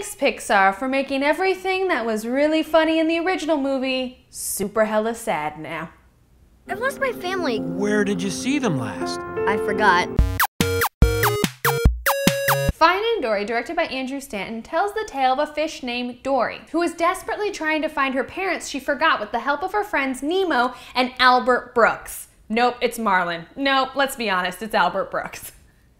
Thanks, Pixar, for making everything that was really funny in the original movie super hella sad now. I've lost my family. Where did you see them last? I forgot. Finding Dory, directed by Andrew Stanton, tells the tale of a fish named Dory, who is desperately trying to find her parents she forgot with the help of her friends Nemo and Albert Brooks. Nope, it's Marlin. Nope, let's be honest, it's Albert Brooks.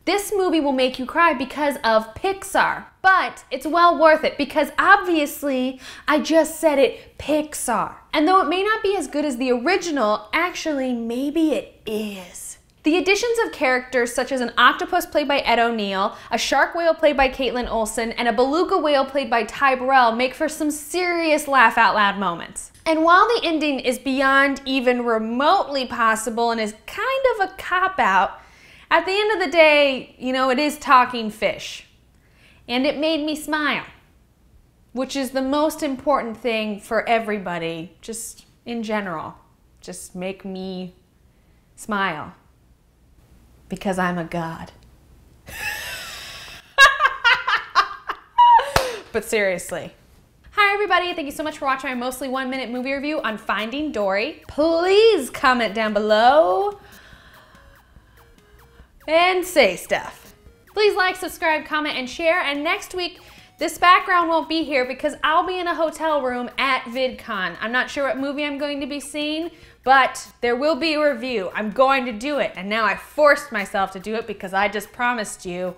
This movie will make you cry because of Pixar, but it's well worth it because obviously, I just said it, Pixar. And though it may not be as good as the original, actually, maybe it is. The additions of characters such as an octopus played by Ed O'Neill, a shark whale played by Caitlin Olsen, and a beluga whale played by Ty Burrell make for some serious laugh out loud moments. And while the ending is beyond even remotely possible and is kind of a cop-out, at the end of the day, you know, it is talking fish. And it made me smile, which is the most important thing for everybody, just in general. Just make me smile. Because I'm a god. But seriously. Hi everybody, thank you so much for watching my mostly 1-minute movie review on Finding Dory. Please comment down below and say stuff. Please like, subscribe, comment, and share. And next week, this background won't be here because I'll be in a hotel room at VidCon. I'm not sure what movie I'm going to be seeing, but there will be a review. I'm going to do it. And now I forced myself to do it because I just promised you